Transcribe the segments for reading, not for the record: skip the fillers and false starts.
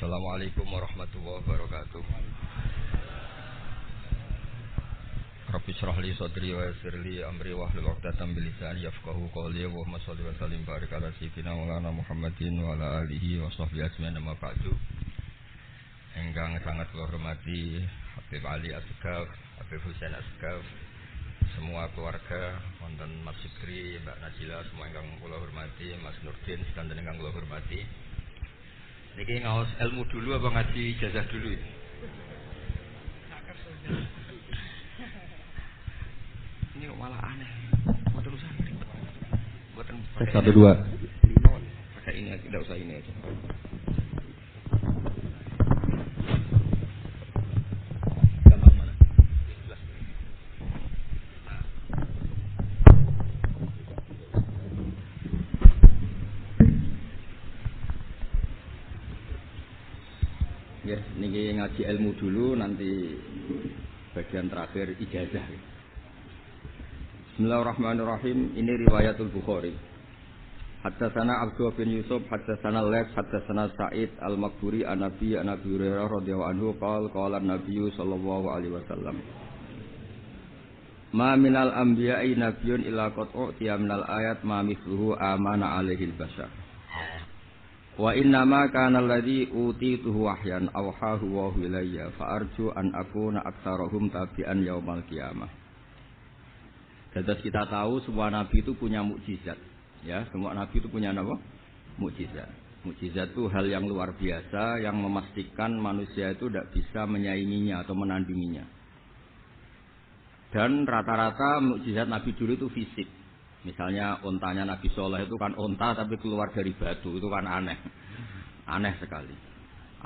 Assalamualaikum warahmatullahi wabarakatuh. Rabbi shrah li sadri wa yassir li amri wahlul 'uqdatam min lisani yafqahu qawli. Allahumma shalli wa sallim barik ala sayyidina Maulana Muhammadin wa ala alihi wa sahbihi ajmain. Amma ba'du. Ingkang sangat kula hormati Habib Ali Asgaf, Habib Husain Asgaf, semua keluarga wonten Mas Sikri, Mbak Najila, semua ingkang kula hormati, Mas Nurdin sedanten ingkang kula hormati. Niki ngaos ilmu dulu apa ngaji ijazah dulu ya? Ini malah aneh. Buat urusan ribet. Buatan Satu dua. Pakai ini aja, tidak usah ini aja. Gampang mana? Ya, niki ngaji ilmu dulu, nanti bagian terakhir ijazah. Bismillahirrahmanirrahim. Ini riwayatul Bukhari. Haddatsana Abdullah bin Yusuf, haddatsana Laits, haddatsana Sa'id al-Maqburi an Nabi Hurairah radhiyallahu anhu qala an-nabiy sallallahu alaihi wasallam. Ma minal anbiya'i nabiyyun illa qad u'tiya minal ayat ma mithluhu amana alaihi al-bashar. Wa innama kana alladhi utituhu wahyan awhahu wa ilayya fa arju an akuna aktsarahum tabi'an yaumal qiyamah. Jadi kita tahu semua nabi itu punya mukjizat, ya, semua nabi itu punya apa? Mukjizat. Mukjizat itu hal yang luar biasa yang memastikan manusia itu tidak bisa menyainginya atau menandinginya. Dan rata-rata mukjizat nabi dulu itu fisik. Misalnya ontanya Nabi Soleh itu kan onta tapi keluar dari batu, itu kan aneh. Aneh sekali.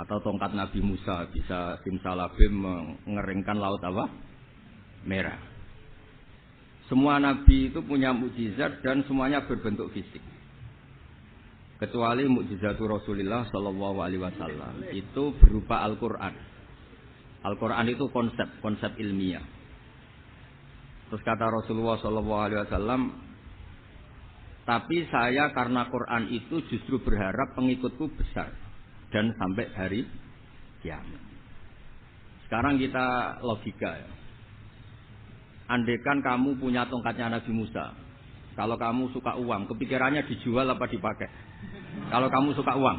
Atau tongkat Nabi Musa bisa simsalabim mengeringkan laut apa? Merah. Semua Nabi itu punya mukjizat dan semuanya berbentuk fisik. Kecuali mukjizatul Rasulullah Shallallahu Alaihi Wasallam itu berupa Al-Quran. Al-Quran itu konsep ilmiah. Terus kata Rasulullah Shallallahu Alaihi Wasallam, tapi saya karena Quran itu justru berharap pengikutku besar dan sampai hari kiamat. Sekarang kita logika ya. Andaikan kamu punya tongkatnya Nabi Musa, kalau kamu suka uang, kepikirannya dijual apa dipakai? Kalau kamu suka uang,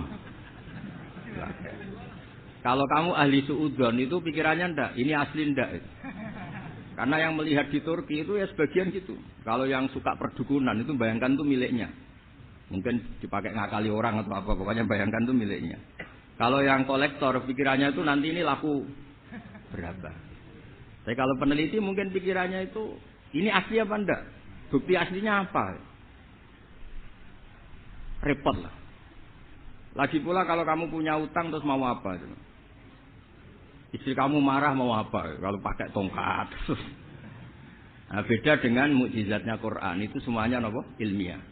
kalau kamu ahli suudzon itu pikirannya ndak, ini asli ndak. Karena yang melihat di Turki itu ya sebagian gitu. Kalau yang suka perdukunan itu bayangkan itu miliknya. Mungkin dipakai ngakali orang atau apa, pokoknya bayangkan itu miliknya. Kalau yang kolektor pikirannya itu nanti ini laku berapa. Tapi kalau peneliti mungkin pikirannya itu ini asli apa enggak? Bukti aslinya apa? Repot lah. Lagi pula kalau kamu punya utang terus mau apa? Istri kamu marah mau apa? Kalau pakai tongkat. Nah, beda dengan mukjizatnya Quran itu semuanya apa? Ilmiah.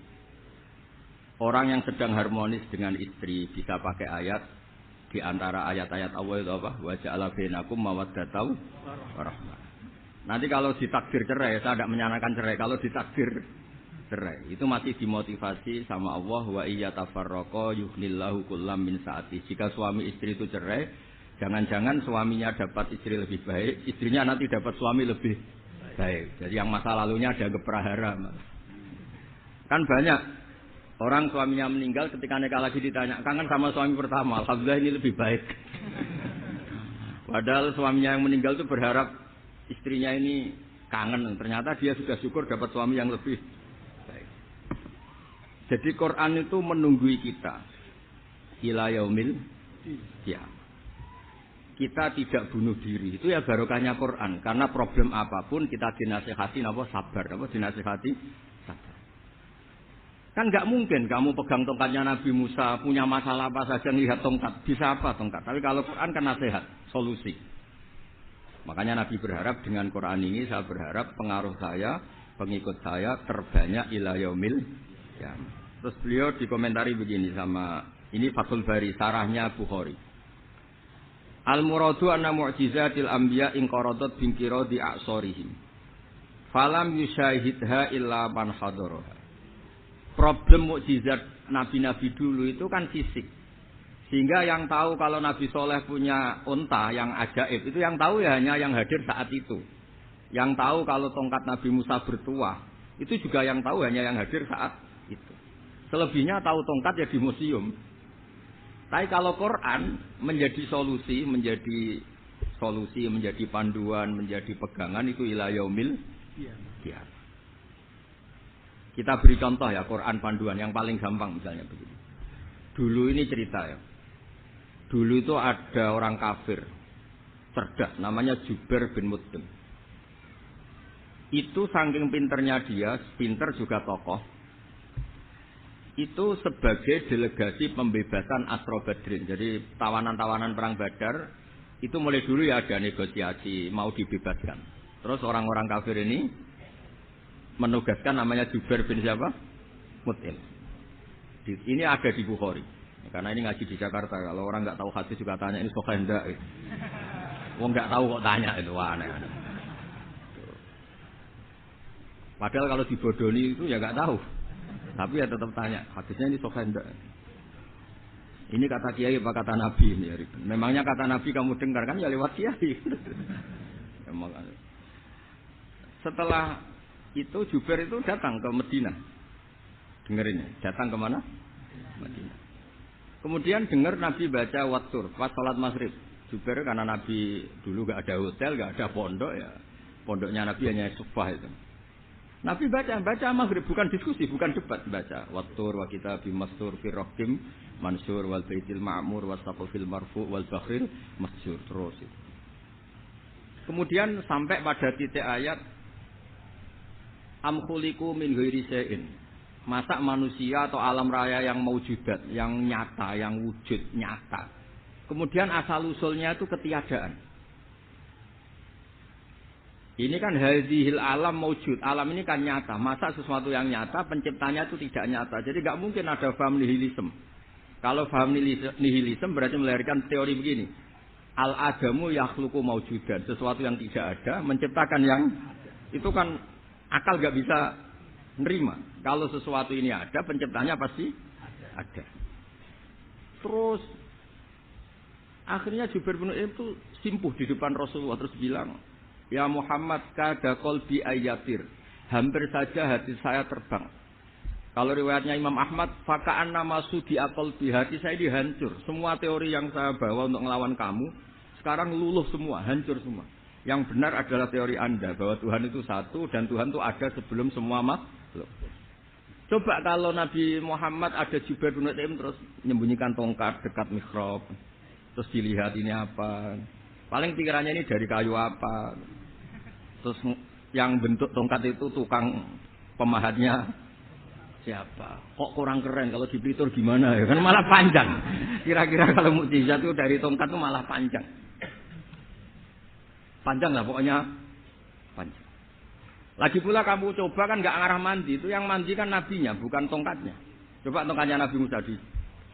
Orang yang sedang harmonis dengan istri bisa pakai ayat di antara ayat-ayat Allah itu apa? Wa ja'ala bainakum mawaddatan wa rahmah. Nanti kalau ditakdir cerai, saya tidak menyanangkan cerai. Kalau ditakdir cerai, itu masih dimotivasi sama Allah wa iyyatafarraqa yughnillahu kullam min sa'ati. Jika suami istri itu cerai, jangan-jangan suaminya dapat istri lebih baik, istrinya nanti dapat suami lebih baik. Jadi yang masa lalunya ada keprahara. Kan banyak orang suaminya meninggal ketika nikah lagi ditanya, kangen sama suami pertama, alhamdulillah ini lebih baik. Padahal suaminya yang meninggal itu berharap istrinya ini kangen, ternyata dia sudah syukur dapat suami yang lebih baik. Jadi Quran itu menunggui kita ila yaumil qiyamah. Kita tidak bunuh diri, itu ya barokahnya Quran. Karena problem apapun kita dinasihati sabar, dinasihati sabar. Kan nggak mungkin kamu pegang tongkatnya Nabi Musa, punya masalah apa saja ngelihat tongkat, bisa apa tongkat. Tapi kalau Quran kan nasihat, solusi. Makanya Nabi berharap dengan Quran ini, saya berharap pengaruh saya, pengikut saya terbanyak ila yaumil qiyamah. Terus beliau dikomentari begini sama, ini Fathul Bari, sarahnya Bukhari. Al-muradu anna mu'jizatil anbiya in qaradat binkira di a'sorihim. Falam yusyahidha illa man hadaraha. Problem mukjizat nabi-nabi dulu itu kan fisik. Sehingga yang tahu kalau Nabi Soleh punya unta yang ajaib, itu yang tahu ya hanya yang hadir saat itu. Yang tahu kalau tongkat Nabi Musa bertuah, itu juga yang tahu hanya yang hadir saat itu. Selebihnya tahu tongkat ya di museum. Tapi kalau Quran menjadi solusi, menjadi panduan, menjadi pegangan itu ila yaumil qiyamah. Kita beri contoh ya Quran panduan yang paling gampang misalnya begini. Dulu ini cerita ya. Dulu itu ada orang kafir cerdas namanya Jubair bin Mut'im. Itu saking pinternya dia, pinter juga tokoh. Itu sebagai delegasi pembebasan Asra Badrin. Jadi tawanan-tawanan perang Badar itu mulai dulu ya ada negosiasi mau dibebaskan. Terus orang-orang kafir ini menugaskan namanya Jubair bin siapa? Mut'im. Ini ada di Bukhari. Karena ini ngaji di Jakarta. Kalau orang nggak tahu hadis juga tanya ini sahih enggak? Wong nggak tahu kok tanya itu aneh. Padahal kalau dibodoni itu ya nggak tahu. Tapi ya tetap tanya, hadisnya ini sahih enggak? Ini kata kiai apa kata nabi ini ya? Memangnya kata nabi kamu dengar kan ya lewat kiai. Setelah itu Jubair itu datang ke Madinah. Dengerin ya, datang ke mana? Madinah. Kemudian dengar Nabi baca Wattur pas sholat maghrib. Jubair karena Nabi dulu gak ada hotel, gak ada pondok ya. Pondoknya Nabi hanya sufah itu. Nabi baca maghrib, bukan diskusi, bukan debat, baca Wattur wa kitabim mastur fi raqim mansur wal baitil ma'mur was saqfil marfu wal bakhril masjur terus itu. Kemudian sampai pada titik ayat am khuliqu min ghairi syai'in. Masa manusia atau alam raya yang maujudat, yang nyata, yang wujud nyata. Kemudian asal-usulnya itu ketiadaan. Ini kan hadhil alam maujud. Alam ini kan nyata. Masa sesuatu yang nyata, penciptanya itu tidak nyata. Jadi nggak mungkin ada faham nihilisme. Kalau faham nihilisme berarti melahirkan teori begini. Al-adamu yakhluqu maujudan. Sesuatu yang tidak ada, menciptakan yang itu kan akal nggak bisa nerima. Kalau sesuatu ini ada, penciptanya pasti ada. Terus akhirnya Jubair bin Mut'im itu simpuh di depan Rasulullah terus bilang, "Ya Muhammad, kada qalbi ayatir." Hampir saja hati saya terbang. Kalau riwayatnya Imam Ahmad, "Faka'an nama sudi qalbi." Hati saya dihancur. Semua teori yang saya bawa untuk melawan kamu sekarang luluh semua, hancur semua. Yang benar adalah teori Anda bahwa Tuhan itu satu dan Tuhan itu ada sebelum semua makhluk. Coba kalau Nabi Muhammad ada Jubair bin Mut'im terus menyembunyikan tongkat dekat mihrab. Terus dilihat ini apa. Paling pikirannya ini dari kayu apa. Terus yang bentuk tongkat itu tukang pemahatnya siapa. Kok kurang keren kalau dipelitur gimana ya. Kan malah panjang. Kira-kira kalau mukjizat itu dari tongkat itu malah panjang. Panjang lah pokoknya. Panjang. Lagi pula kamu coba kan nggak ngarah mandi, itu yang mandi kan nabinya, bukan tongkatnya. Coba tongkatnya Nabi Musa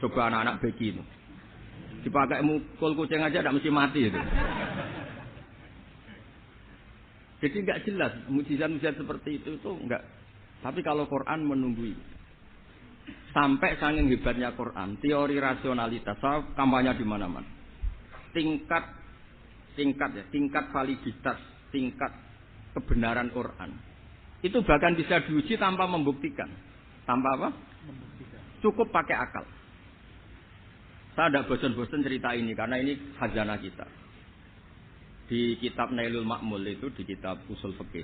coba anak-anak beki itu. Dipakai mukul kucing aja tidak mesti mati itu. Jadi nggak jelas mukjizat-mukjizat seperti itu nggak. Tapi kalau Quran menunggui. Sampai saking hebatnya Quran, teori rasionalitas, kampanye di mana-mana. Tingkat validitas, tingkat kebenaran Quran itu bahkan bisa diuji tanpa membuktikan. Tanpa apa? Membuktikan. Cukup pakai akal. Saya tidak bosan-bosan cerita ini karena ini khazanah kita. Di kitab Nailul Ma'mul itu, di kitab Usul Fiqih,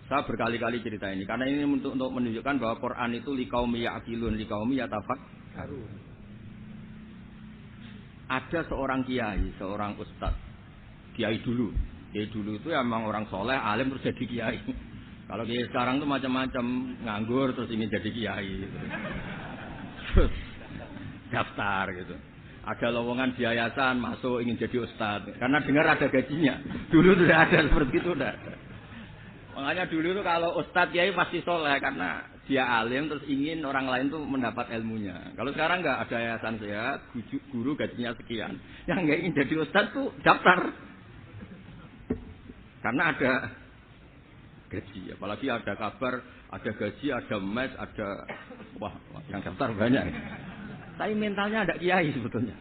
saya berkali-kali cerita ini karena ini untuk menunjukkan bahwa Quran itu liqaumi ya'qilun, liqaumi yatafakkarun. Ada seorang kiai, seorang ustaz, kiai dulu. Kiai dulu itu emang orang soleh, alim terus jadi kiai. Kalau kiai sekarang tuh macam-macam, nganggur terus ingin jadi kiai. Gitu. Terus daftar gitu. Ada lowongan di yayasan, masuk ingin jadi ustaz. Karena dengar ada gajinya. Dulu tidak ada seperti itu, tidak ada. Makanya dulu itu kalau ustaz kiai pasti soleh karena dia alim terus ingin orang lain tuh mendapat ilmunya. Kalau sekarang nggak ada yayasan sehat, guru gajinya sekian. Yang nggak ingin jadi ustaz tuh daftar. Karena ada gaji, apalagi ada kabar, ada gaji, ada mes, ada wah yang daftar banyak. Tapi mentalnya ada kiai sebetulnya.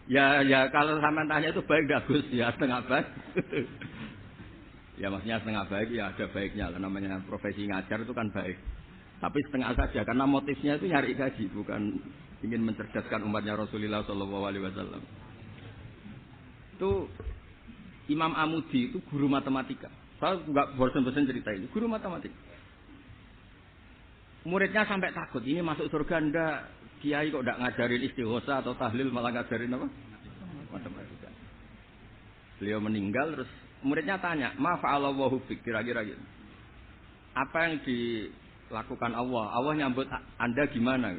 Ya kalau sampean tanya itu baik enggak Gus? Ya setengah baik. Ya maksudnya setengah baik ya ada baiknya lah, namanya profesi ngajar itu kan baik. Tapi setengah saja karena motifnya itu nyari gaji, bukan ingin mencerdaskan umatnya Rasulullah sallallahu alaihi wasallam. Itu Imam Amudi itu guru matematika. Saya enggak bosan-bosan cerita ini, guru matematika. Muridnya sampai takut, ini masuk surga ndak? Kiai kok enggak ngajarin istighosa atau tahlil malah ngajarin apa? Matematika. Beliau meninggal terus muridnya tanya, "Ma fa'alallahu bik?" Kira-kira gitu. Apa yang dilakukan Allah? Allah nyambut Anda gimana?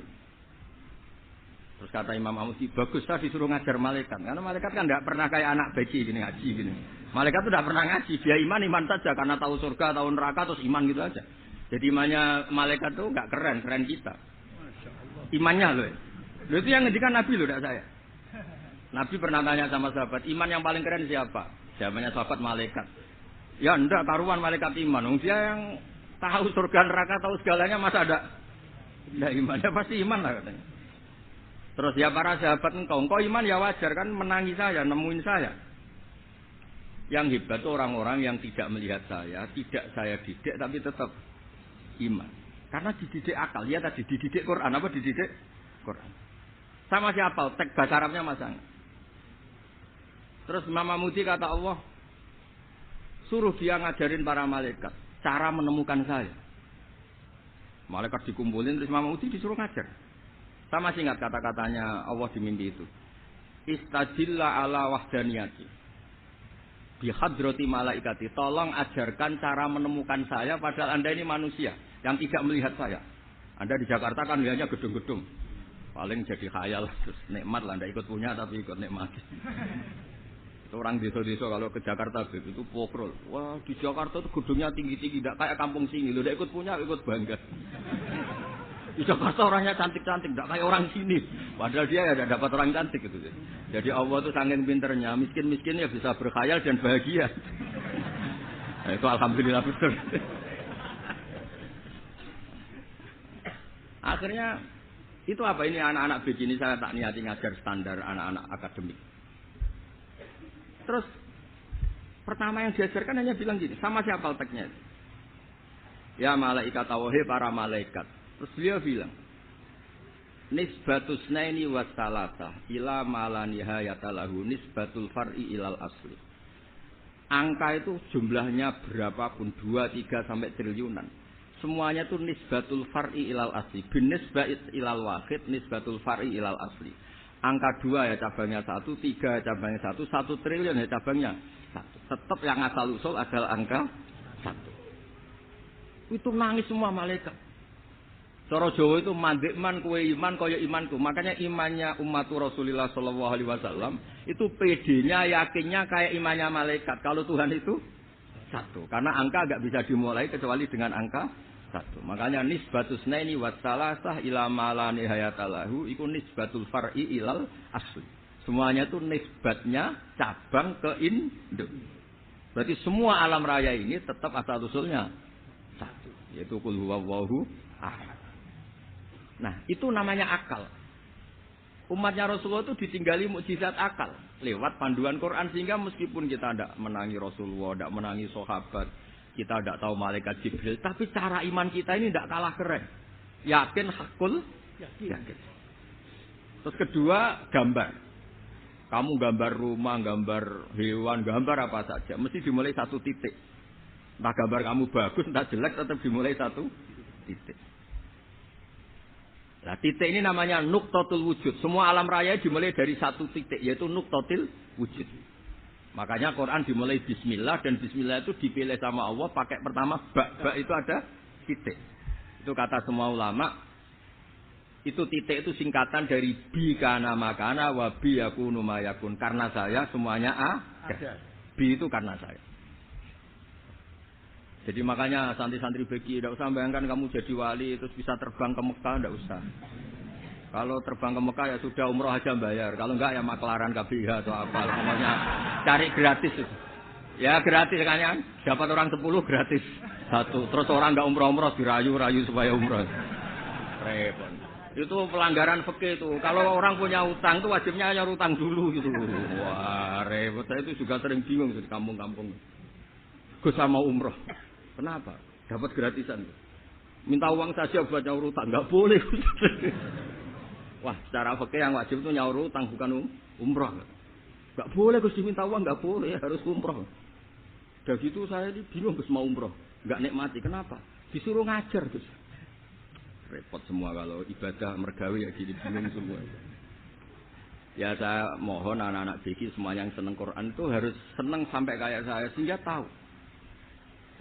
Terus kata Imam Amudi, "Bagus saya disuruh ngajar malaikat." Karena malaikat kan enggak pernah kayak anak beci gini ngaji gini. Malaikat itu enggak pernah ngaji, dia iman saja karena tahu surga, tahu neraka terus iman gitu aja. Jadi imannya malaikat itu enggak keren kita. Imannya loh. Loh itu yang ngendikan Nabi loh, tidak saya. Nabi pernah tanya sama sahabat, iman yang paling keren siapa? Jawabannya sahabat malaikat. Ya enggak, taruhan malaikat iman. Dia yang tahu surga neraka, tahu segalanya, masa ada? Enggak iman, ya pasti iman lah katanya. Terus ya para sahabat engkau iman ya wajar kan menangi saya, nemuin saya. Yang hebat itu orang-orang yang tidak melihat saya, tidak saya didik tapi tetap iman. Karena dididik akal, ya tadi dididik Quran, apa dididik Quran. Sama siapa? Teks bahasa Arabnya masang. Terus Imam Amudi kata Allah, suruh dia ngajarin para malaikat cara menemukan saya. Malaikat dikumpulin terus Imam Amudi disuruh ngajar. Sama singkat kata-katanya Allah di mimpi itu. Istajilla ala wahdaniyati. Bihadrati malaikati. Tolong ajarkan cara menemukan saya padahal Anda ini manusia yang tidak melihat saya. Anda di Jakarta kan lihatnya gedung-gedung. Paling jadi khayal terus nikmat lah, Anda ikut punya tapi ikut nikmat. Orang desa-desa kalau ke Jakarta itu pokrol. Wah, di Jakarta itu gedungnya tinggi-tinggi, tidak kayak kampung sini. Lu udah ikut punya, ikut bangga. Di Jakarta orangnya cantik-cantik, tidak kayak orang sini. Padahal dia ya dapat orang cantik gitu. Jadi Allah itu saking pinternya, miskin-miskin ya bisa berkhayal dan bahagia. Nah, itu alhamdulillah betul. Akhirnya itu apa ini anak-anak begini saya tak niati ngajar standar anak-anak akademik. Terus pertama yang diajarkan hanya bilang gini, sama siapa teksnya? Ya malaikat wahi para malaikat. Terus beliau bilang, nisbatus naini wassalasa ila malaniha yatalahu nisbatul far'i ilal asli. Angka itu jumlahnya berapapun 2, 3 sampai triliunan. Semuanya itu nisbatul far'i ilal asli. Bin nisbat ilal wahid nisbatul far'i ilal asli. Angka 2 ya cabangnya 1, 3 ya cabangnya 1, 1 triliun ya cabangnya 1. Tetap yang asal usul adalah angka 1. Itu nangis semua malaikat. Cara Jawa itu mandekman kowe iman kaya imanku. Makanya imannya umat Rasulullah sallallahu alaihi wasallam itu PD-nya yakinnya kayak imannya malaikat. Kalau Tuhan itu 1. Karena angka enggak bisa dimulai kecuali dengan angka 1. Makanya nisbatus naini wassalasah ila ma la nihayata lahu iku nisbatul far'i ilal asli. Semuanya itu nisbatnya cabang ke induk. Berarti semua alam raya ini tetap asal usulnya 1, yaitu qul huwallahu ahad. Nah, itu namanya akal. Umatnya Rasulullah itu ditinggali mukjizat akal lewat panduan Quran sehingga meskipun kita tidak menangi Rasulullah, tidak menangi sahabat, kita tidak tahu malaikat Jibril, tapi cara iman kita ini tidak kalah keren. Yakin hakul yakin. Terus kedua, gambar. Kamu gambar rumah, gambar hewan, gambar apa saja, mesti dimulai 1 titik. Entah gambar kamu bagus, entah jelek, tetap dimulai 1 titik. Nah, titik ini namanya nuqtatul wujud. Semua alam raya dimulai dari 1 titik, yaitu nuqtatul wujud. Makanya Quran dimulai bismillah, dan bismillah itu dipilih sama Allah pakai pertama ba itu ada titik. Itu kata semua ulama. Itu titik itu singkatan dari bi kana makana wa bi yakunu mayakun. Karena saya semuanya ada. Bi itu karena saya. Jadi makanya santri-santri bagi tidak usah bayangkan kamu jadi wali terus bisa terbang ke Mekah, tidak usah. Kalau terbang ke Mekah ya sudah umroh aja bayar. Kalau enggak ya maklaran KBH atau apa. Semuanya cari gratis itu. Ya gratis kan, dapat orang 10 gratis 1. Terus orang enggak umroh-umroh dirayu-rayu supaya umroh. Repot. Itu pelanggaran fikih itu. Kalau orang punya utang itu wajibnya nyaur utang dulu gitu. Wah, repot. Saya itu juga sering bingung di kampung-kampung. Gus sama umroh. Kenapa? Dapat gratisan. Minta uang saja buat nyaur utang, enggak boleh. Wah, secara fikih yang wajib itu nyaur utang bukan umroh. Enggak boleh Gus diminta uang, enggak boleh, harus umroh. Udah gitu saya ini bingung Gus mau umroh, enggak nikmati. Kenapa? Disuruh ngajar Gus. Repot semua kalau ibadah mergawi ya gini bingung semua. Ya saya mohon anak-anak BK semua yang seneng Quran itu harus seneng sampai kayak saya sehingga tahu.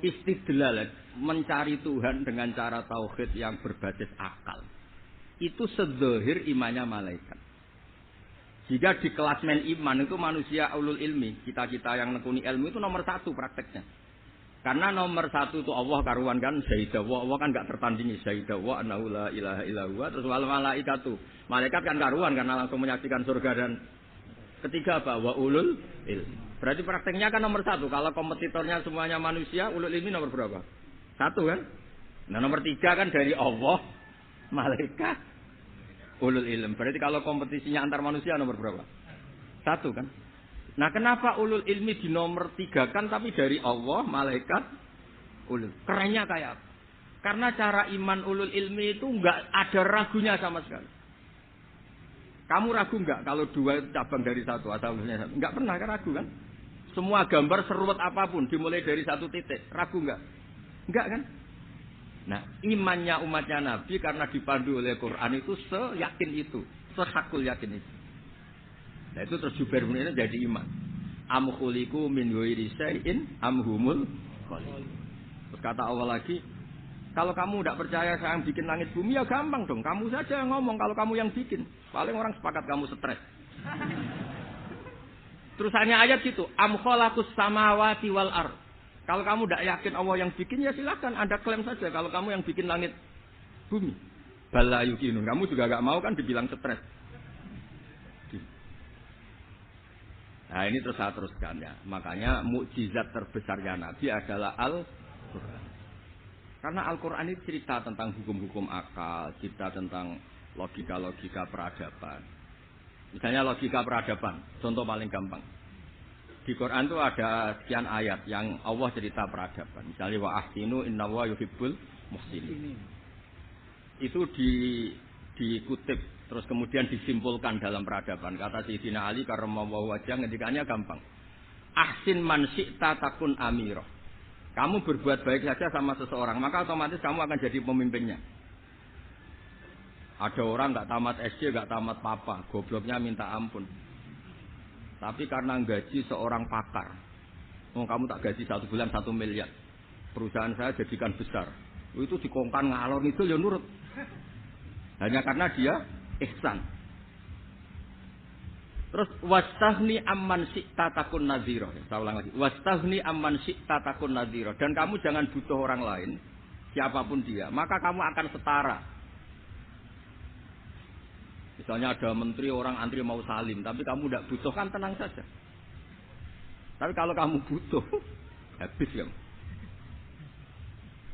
Istidlal mencari Tuhan dengan cara tauhid yang berbasis akal itu sedzahir imannya malaikat. Jika di klasmen iman itu manusia ulul ilmi, kita yang nekuni ilmu itu nomor 1 prakteknya. Karena nomor 1 itu Allah karuan kan syahidah Allah kan enggak tertandingi syahidah wa annahu la ilaha illallah terus wal malaikatu. Malaikat kan karuan karena langsung menyaksikan surga dan ketiga apa wa ulul ilmi. Berarti prakteknya kan nomor 1. Kalau kompetitornya semuanya manusia, ulul ilmi nomor berapa? 1 kan? Nah nomor 3 kan dari Allah, malaikat, ulul ilmi. Berarti kalau kompetisinya antar manusia nomor berapa? 1 kan? Nah kenapa ulul ilmi di nomor 3 kan tapi dari Allah, malaikat, ulul. Kerennya kayak apa? Karena cara iman ulul ilmi itu enggak ada ragunya sama sekali. Kamu ragu enggak kalau 2 itu cabang dari 1 asalnya? Enggak pernah kan ragu kan? Semua gambar seruat apapun dimulai dari 1 titik, ragu enggak? Enggak kan? Nah, imannya umatnya Nabi karena dipandu oleh Quran itu seyakin itu, sehakul yakin itu. Nah, itu terus Jubair bin Mut'im jadi iman. Am khuliqu min ghairi syai'in am humul khaliqun. Terus kata Allah lagi, kalau kamu tidak percaya saya yang bikin langit bumi ya gampang dong, kamu saja yang ngomong kalau kamu yang bikin. Paling orang sepakat kamu stres. Terus hanya ayat situ, am khalaqus samawati wal ard. Kalau kamu tidak yakin Allah yang bikin ya silakan Anda klaim saja kalau kamu yang bikin langit bumi. Bala yukinun. Kamu juga enggak mau kan dibilang stres. Nah, ini terus saya teruskan ya. Makanya mukjizat terbesarnya Nabi adalah Al-Qur'an. Karena Al-Qur'an ini cerita tentang hukum-hukum akal, cerita tentang logika-logika peradaban. Misalnya logika peradaban, contoh paling gampang. Di Quran itu ada sekian ayat yang Allah cerita peradaban. Misalnya wa ahsinu innallaha yuhibbul muhsinin. Itu dikutip terus kemudian disimpulkan dalam peradaban. Kata Sayyidina Ali karramallahu wajhah ngendikannya gampang. Ahsin man syi'ta takun amirah. Kamu berbuat baik saja sama seseorang, maka otomatis kamu akan jadi pemimpinnya. Ada orang enggak tamat SD, enggak tamat papa, gobloknya minta ampun. Tapi karena gaji seorang pakar, kamu tak gaji 1 bulan 1 miliar, perusahaan saya jadikan besar. Itu dikongkan ngalor itu ya nurut. Hanya karena dia ihsan. Terus wastahni amman syi'ta takun nadhira. Saya ulang lagi. Wastahni amman syi'ta takun nadhira. Dan kamu jangan butuh orang lain, siapapun dia, maka kamu akan setara. Misalnya ada menteri orang antri mau salim, tapi kamu tidak butuh kan tenang saja. Tapi kalau kamu butuh, habis kamu.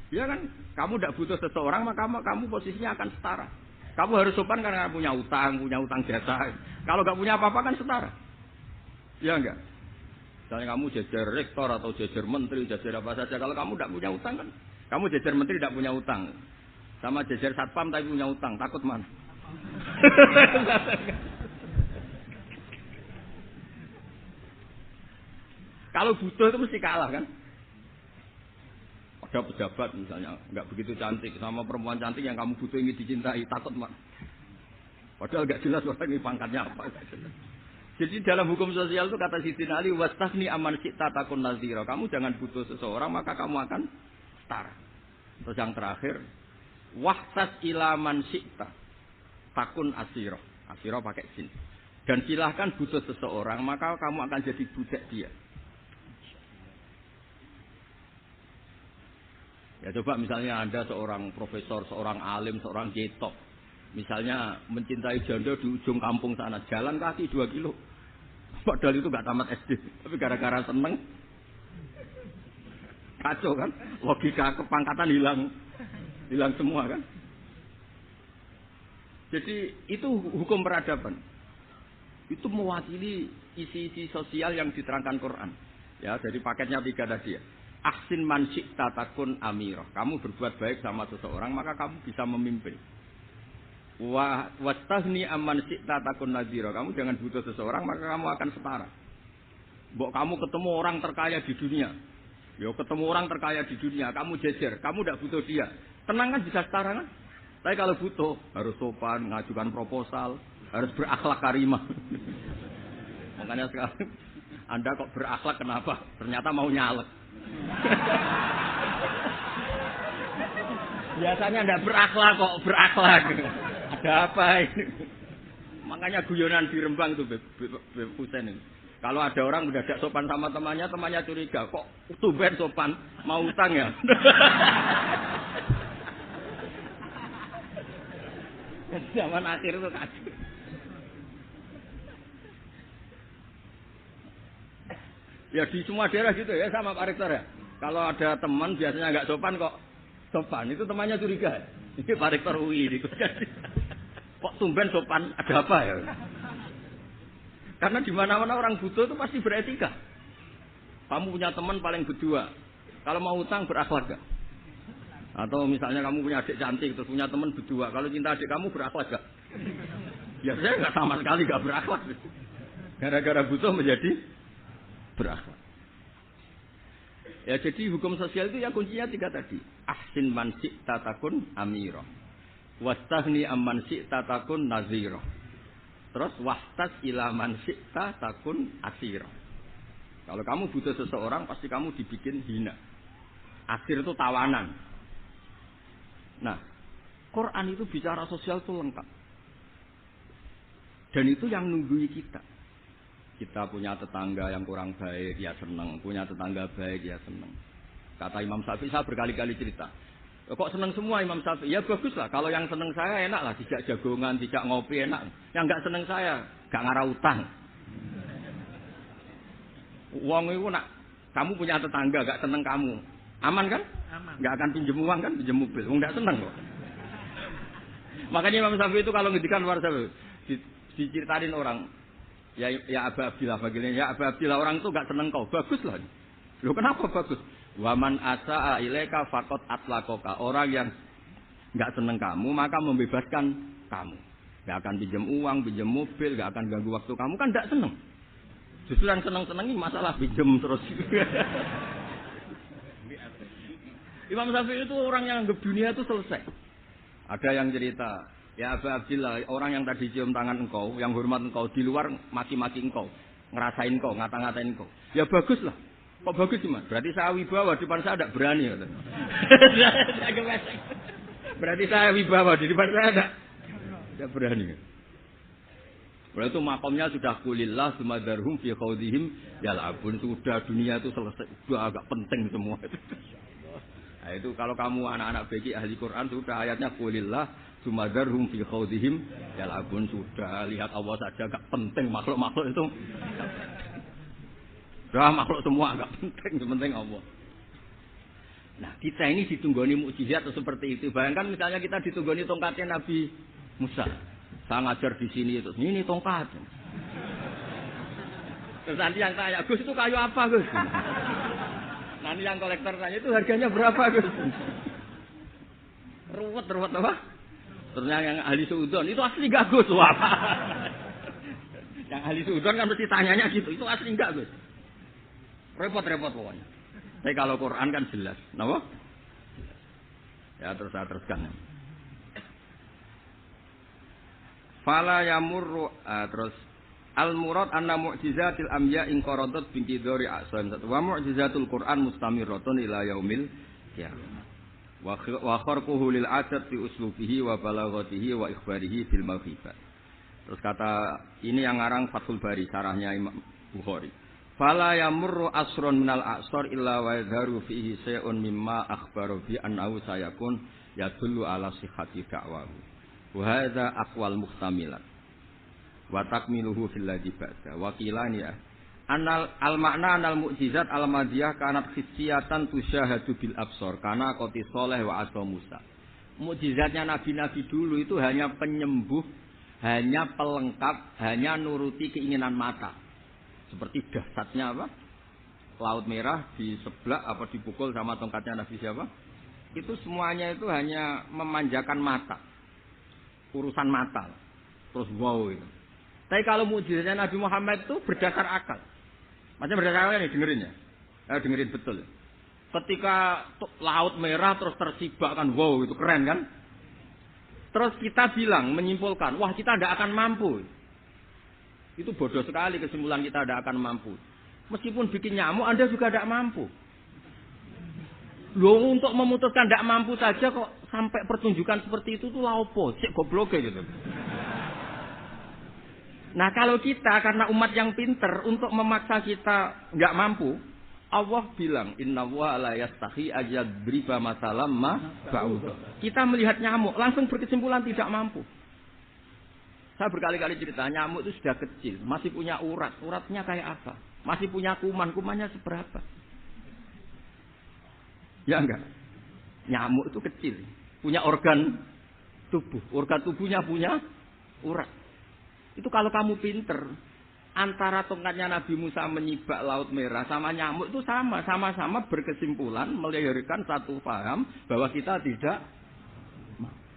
Ya kan, kamu tidak butuh seseorang maka kamu posisinya akan setara. Kamu harus sopan karena punya utang jasa. Kalau nggak punya apa-apa kan setara. Ya enggak. Misalnya kamu jajar rektor atau jajar menteri, jajar apa saja. Kalau kamu tidak punya utang kan, kamu jajar menteri tidak punya utang, sama jajar satpam tapi punya utang, takut mana? Kalau butuh itu mesti kalah kan? Ada pejabat misalnya nggak begitu cantik sama perempuan cantik yang kamu butuh ingin dicintai, takut mak. Padahal nggak jelas orang ini pangkatnya apa. Jadi dalam hukum sosial itu kata Sayyidina Ali wastahni aman syi'ta takun nadhira. Kamu jangan butuh seseorang maka kamu akan setara. Terus yang terakhir wahtas ilaman syi'ta takun asiro. Asiro pakai sin. Dan silahkan butuh seseorang maka kamu akan jadi budak dia. Ya coba misalnya Anda seorang profesor, seorang alim, seorang jetok. Misalnya mencintai janda di ujung kampung sana, jalan kaki 2 kilo. Padahal itu gak tamat SD, tapi gara-gara seneng kacau kan? Logika kepangkatan hilang semua kan? Jadi itu hukum peradaban. Itu mewakili isi-isi sosial yang diterangkan Quran. Ya, dari paketnya 3 tadi ya. Ahsin man syi'ta takun amirah. Kamu berbuat baik sama seseorang, maka kamu bisa memimpin. Wastahni amman syi'ta takun nadhira. Kamu jangan butuh seseorang, maka kamu akan setara. Mbok kamu ketemu orang terkaya di dunia. Yo ketemu orang terkaya di dunia, kamu jejer, kamu tidak butuh dia. Tenang kan bisa setara kan? Tapi kalau butuh, harus sopan, ngajukan proposal, harus berakhlak karimah. Makanya sekarang, Anda kok berakhlak kenapa? Ternyata mau nyalek. Biasanya Anda berakhlak kok berakhlak. Ada apa ini? Makanya guyonan di Rembang itu Beb Husain ini. Kalau ada orang mendadak sopan sama temannya, temannya curiga, kok tumben sopan, mau utang ya? Zaman akhir itu kacau. Ya di semua daerah gitu ya, sama Pak Rektor ya. Kalau ada teman biasanya nggak sopan kok sopan, itu temannya curiga. Ini Pak Rektor UI ini. Kok tumben sopan, ada apa ya? Karena di mana-mana orang butuh itu pasti beretika. Kamu punya teman paling berdua, kalau mau utang berakhlak gak? Atau misalnya kamu punya adik cantik, terus punya teman berdua, kalau cinta adik kamu berakhlak gak? Ya saya nggak sama sekali nggak berakhlak. Gara-gara butuh menjadi berakhlak. Ya jadi hukum sosial itu ya kuncinya 3 tadi. Ahsin man syi'ta takun amirah. Wastahni amman syi'ta takun nazirah. Terus wastas ila man syi'ta takun asirah. Kalau kamu butuh seseorang pasti kamu dibikin hina. Asir itu tawanan. Nah, Quran itu bicara sosial itu lengkap. Dan itu yang nunggui kita. Kita punya tetangga yang kurang baik, ya senang. Punya tetangga baik, ya senang. Kata Imam Syafi'i, saya berkali-kali cerita. Kok senang semua Imam Syafi'i? Ya bagus lah. Kalau yang senang saya enak lah. Tidak jagongan, tidak ngopi enak. Yang enggak senang saya, enggak ngarah utang. Uang itu nak, kamu punya tetangga, enggak senang kamu. Aman kan? Aman. Enggak akan pinjam uang kan, pinjam mobil. Enggak senang kok. Makanya Imam Syafi'i itu kalau ngedikan luar Syafi'i, diceritain orang. Ya Aba Abdillah bagiannya. Ya Aba Abdillah orang itu enggak senang kau. Bagus lah. Loh kenapa bagus? Waman asa'a ilaika faqad atlaqaka. Orang yang enggak senang kamu maka membebaskan kamu. Enggak akan pinjam uang, pinjam mobil, enggak akan ganggu waktu kamu kan enggak senang. Justru yang senang-senang ini masalah pinjam terus. Imam Syafi'i itu orang yang anggap dunia itu selesai. Ada yang cerita, ya Aba Abdillah, orang yang tadi cium tangan engkau, yang hormat engkau, di luar maki-maki engkau, ngerasain engkau, ngata-ngatain engkau. Ya bagus lah. Kok bagus gimana? Berarti saya wibawa, di depan saya tidak berani. Berarti saya wibawa, di depan saya tidak berani. Berarti itu makomnya sudah kulillah, sumadarhum fi khawdihim, yal'abun. Sudah dunia itu selesai, sudah agak penting semua. Nah itu kalau kamu anak-anak beki ahli Quran sudah ayatnya kulillah, sumadarhum fi khawdihim, yal'abun. Sudah lihat Allah saja agak penting, makhluk-makhluk itu. Dah makhluk semua agak penting, penting Allah. Nah kita ini ditunggoni mukjizat seperti itu. Bayangkan misalnya kita ditunggoni tongkatnya Nabi Musa. Saya ngajar di sini terus ini tongkat. Terus nanti yang tanya, Gus itu kayu apa Gus? Nanti yang kolektor tanya itu harganya berapa Gus? Ruwet apa? Terus yang ahli suudon itu asli gak Gus? Wah. Yang ahli suudon kan mesti tanyanya gitu, itu asli enggak Gus? Repot-repot pokoknya. Tapi kalau Quran kan jelas. Kenapa? Ya terus saya teruskan. Fala yamurru terus al-murad anna mu'jizatil anbiya in qaradat bi qidari asan. Wa mu'jizatul Quran mustamirratun ila yaumil qiyamah. Wa kharquhu lil adat fi uslubihi wa balaghatihi wa ikhbarihi bil mawhibah. Terus kata ini yang ngarang Fathul Bari sarahnya Imam Bukhari. Fala yamurru asrun minal a'sar illa wa yadharu fihi shay'un mimma akhbaru bi annahu sayakun yadullu ala sihhati da'wahu. Wa hadza aqwal muhtamilat. Wa takmiluhu fil ladzi ba'da. Wa qilani anal al-ma'na anal mu'jizat al-madiyah kanat khissiyatan tusyahadu bil absar kana qati salih wa asa Musa. Mukjizatnya nabi-nabi dulu itu hanya penyembuh, hanya pelengkap, hanya nuruti keinginan mata. Seperti dahsyatnya apa? Laut Merah di sebelah apa dipukul sama tongkatnya Nabi siapa? Itu semuanya itu hanya memanjakan mata. Urusan mata. Terus wow itu. Tapi kalau mukjizatnya Nabi Muhammad itu berdasar akal. Macam berdasar akal nih dengerin ya. Dengerin betul. Ketika Laut Merah terus tersibak kan, wow itu keren kan? Terus kita bilang, menyimpulkan, wah kita tidak akan mampu. Itu bodoh sekali kesimpulan kita tidak akan mampu. Meskipun bikin nyamuk, Anda juga tidak mampu. Loh untuk memutuskan tidak mampu saja kok sampai pertunjukan seperti itu tuh laopo, cek goblok gitu. Nah kalau kita karena umat yang pinter untuk memaksa kita nggak mampu, Allah bilang Inna wa la yastahi ayadriba masalam ma ba'udah. Kita melihat nyamuk langsung berkesimpulan tidak mampu. Saya berkali-kali cerita nyamuk itu sudah kecil, masih punya urat, uratnya kayak apa? Masih punya kuman, kumannya seberapa? Ya enggak? Nyamuk itu kecil, punya organ tubuhnya punya urat. Itu kalau kamu pinter, antara tongkatnya Nabi Musa menyibak Laut Merah sama nyamuk itu sama-sama berkesimpulan melahirkan satu paham bahwa kita tidak mampu.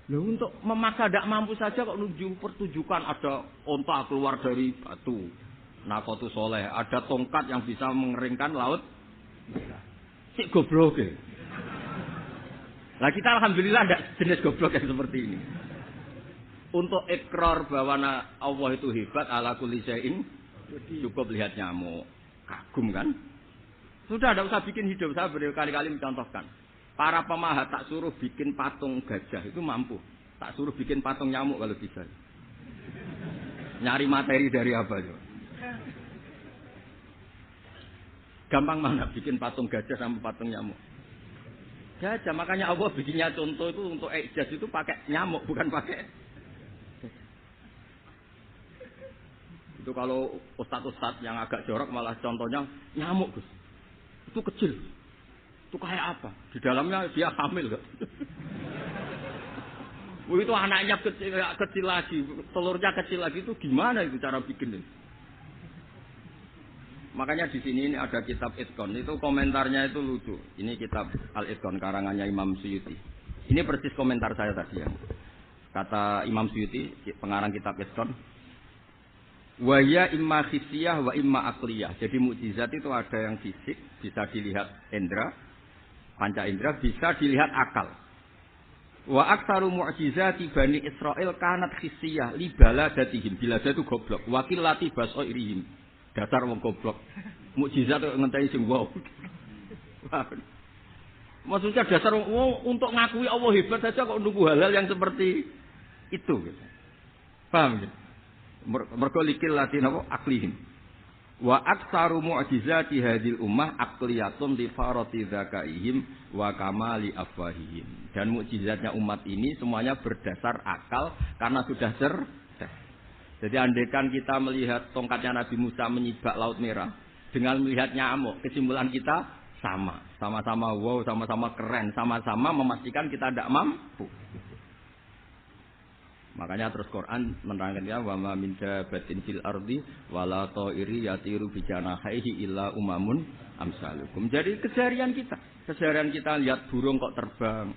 Loh untuk memaksa tidak mampu saja kok pertunjukan ada onta keluar dari batu, Nakotu Soleh, ada tongkat yang bisa mengeringkan Laut Merah. Cik goblok ya. Nah kita alhamdulillah tidak jenis goblok yang seperti ini. Untuk ikrar bahwa Allah itu hebat ala kulli syai'in, cukup lihat nyamuk. Kagum kan? Sudah tidak usah bikin hidup. Saya berkali-kali mencontohkan. Para pemahat tak suruh bikin patung gajah itu mampu. Tak suruh bikin patung nyamuk kalau bisa. Nyari materi dari apa itu? Gampang mana bikin patung gajah sama patung nyamuk? Gajah, makanya Allah bikinnya contoh itu untuk ijaz itu pakai nyamuk bukan pakai. Itu kalau ustadz-ustadz yang agak jorok malah contohnya nyamuk, Gus. Itu kecil. Itu kayak apa? Di dalamnya dia hamil, Gus. Itu anaknya kecil lagi, telurnya kecil lagi, itu gimana itu cara bikin ini? Makanya di sini ini ada kitab Itqan, itu komentarnya itu lucu. Ini kitab Al-Itqan karangannya Imam Suyuti. Ini persis komentar saya tadi yang kata Imam Suyuti, pengarang kitab Itqan. Wa ya imma khissiyah wa imma aqliyah. Jadi mukjizat itu ada yang fisik, bisa dilihat indra, panca indra, bisa dilihat akal. Wa aktsaru mu'jizati Bani Israil kanat khissiyah li baladatihim. Bilada itu goblok. Wa qillati basairihim. Dasar wong goblok. Mukjizat kok ngenteni sing wow. Maksudnya dasar untuk ngakui Allah hebat saja kok nunggu hal-hal yang seperti itu gitu. Paham gitu? Mergo likil latin apa aklihim wa aktsaru mu'jizati hadhil ummah aqliyatun li farati dzakaihim wa kamali afwahihim. Dan mukjizatnya umat ini semuanya berdasar akal karena sudah cerdas. Jadi andaikan kita melihat tongkatnya Nabi Musa menyibak Laut Merah dengan melihat nyamuk, kesimpulan kita sama-sama wow, sama-sama keren, sama-sama memastikan kita tidak mampu. Makanya terus Quran menerangkan ya wa ma min dabatin fil ardi wala ta'iri yatiru bi janahihi illa umamun amsalukum. Jadi keseharian kita lihat burung kok terbang.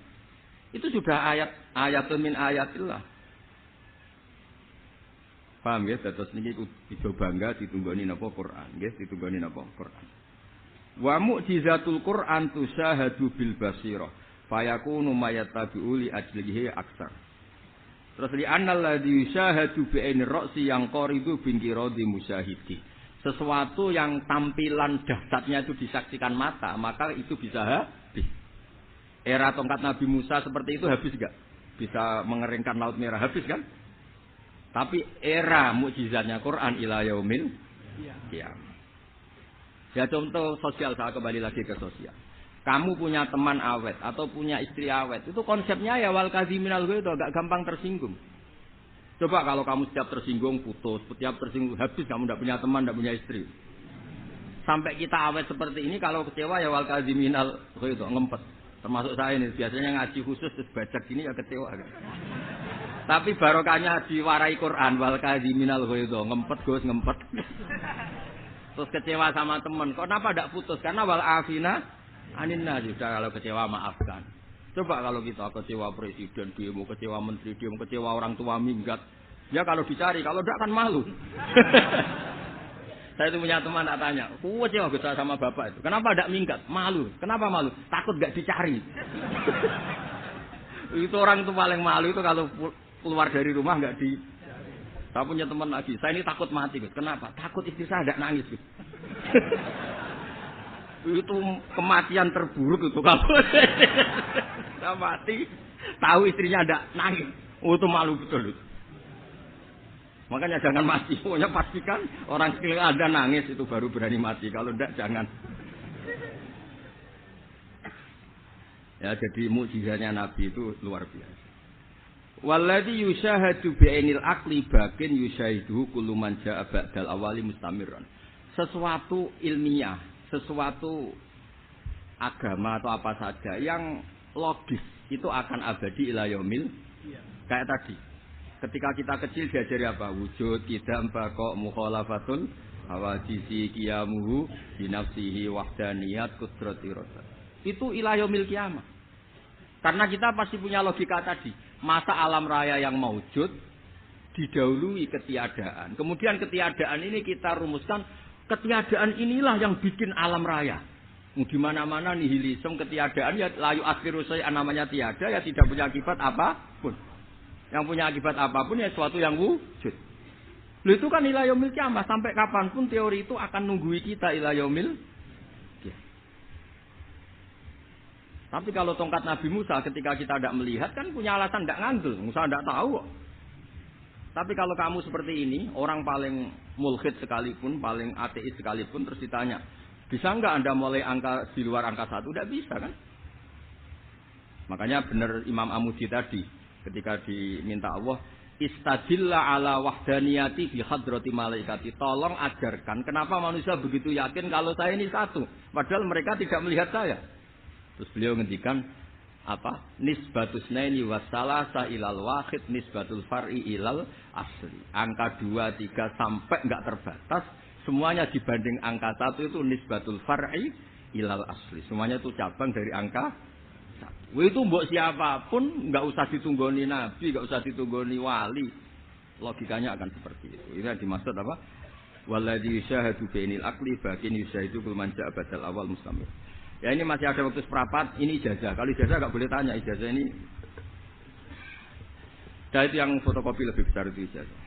Itu sudah ayatun min ayatillah. Paham ya? Terus niki iso bangga ditunggoni napa Quran, nggih, ditunggoni napa Quran. Wa mu'jizatul Quran tusyahadu bil basirah fayakunu mayatabi'u li ajlihi aksar. Terus li annal ladzi yusyahadu bi ainir ra'si yang qaridu bin qiradi musyahidi. Sesuatu yang tampilan dahsyatnya itu disaksikan mata, maka itu bisa habis. Era tongkat Nabi Musa seperti itu habis enggak? Bisa mengeringkan Laut Merah, habis kan? Tapi era mukjizatnya Quran ila yaumil qiyamah. Ya contoh sosial, saya kembali lagi ke sosial. Kamu punya teman awet atau punya istri awet, itu konsepnya ya wal kaziminal ghaidz, agak gampang tersinggung. Coba kalau kamu setiap tersinggung putus, setiap tersinggung habis, kamu tidak punya teman, tidak punya istri. Sampai kita awet seperti ini, kalau kecewa ya wal kaziminal ghaidz, ngempet. Termasuk saya ini biasanya ngaji khusus terus baca gini ya kecewa. Tapi barokahnya diwarai Quran wal kadhiminal ghaidha, ngempet Gus, ngempet. Terus kecewa sama teman. Kenapa tidak putus? Karena wal afina aninna sudah kalau kecewa maafkan. Coba kalau kita kecewa presiden, demo, kecewa menteri, demo, kecewa orang tua minggat. Ya kalau dicari, kalau tidak kan malu. Saya itu punya teman tak tanya, kecewa Gus sama bapak itu. Kenapa tidak minggat? Malu. Kenapa malu? Takut gak dicari. Itu orang itu paling malu itu kalau keluar dari rumah nggak di. Saya punya teman lagi, saya ini takut mati Gus. Kenapa? Takut istri saya tidak nangis Gus. Itu kematian terburuk itu kalau saya mati, tahu istrinya tidak nangis. Oh itu malu betul itu. Makanya jangan mati. Pokoknya pastikan orang sekeliling Anda nangis itu baru berani mati. Kalau tidak jangan. Ya jadi mukjizatnya Nabi itu luar biasa. Walladzi yusyahadu bi'ainil aqli bakin yusyahidu kullu man jaa ba'dal awali mustamirran. Sesuatu ilmiah, sesuatu agama atau apa saja yang logis itu akan abadi ila yaumil. Kayak tadi. Ketika kita kecil diajari apa? Wujud, qidam, baqa, mukhalafatun, hawadisi, qiyamuhu, binafsihi, wahdaniyat, qudrati rasa. Itu ila yaumil qiyamah. Karena kita pasti punya logika tadi. Masa alam raya yang maujud didahului ketiadaan. Kemudian ketiadaan ini kita rumuskan, ketiadaan inilah yang bikin alam raya. Di mana-mana nihilisme ketiadaan ya layu akhiru sayyan namanya tiada ya tidak punya akibat apapun. Yang punya akibat apapun ya sesuatu yang wujud. Loh itu kan ila yaumil qiyamah, sampai kapanpun teori itu akan nunggui kita ila yaumil. Tapi kalau tongkat Nabi Musa ketika kita tidak melihat kan punya alasan tidak nganggel, Musa tidak tahu. Tapi kalau kamu seperti ini, orang paling mulhid sekalipun, paling ateis sekalipun terus ditanya, bisa enggak Anda mulai angka di luar angka 1? Tidak bisa kan? Makanya benar Imam Amudi tadi ketika diminta Allah, istadilla ala wahdaniyati fi hadrati malaikati. Tolong ajarkan kenapa manusia begitu yakin kalau saya ini satu, padahal mereka tidak melihat saya. Terus beliau ngendikan apa? Nisbatus naini wasalasa ilal wahid nisbatul far'i ilal asli. Angka 2, 3 sampai enggak terbatas, semuanya dibanding angka 1 itu nisbatul far'i ilal asli. Semuanya itu cabang dari angka 1. Itu mbok siapapun enggak usah ditunggoni nabi, enggak usah ditunggoni wali. Logikanya akan seperti itu. Ini yang dimaksud apa? Walladzi yusyahadu bainil aqli bakin yusyahidu kul man ja'a badal awal mustamir. Ya ini masih ada waktu seperempat, ini ijazah. Kalau ijazah enggak boleh tanya, ijazah ini. Dan itu yang fotokopi lebih besar itu ijazah.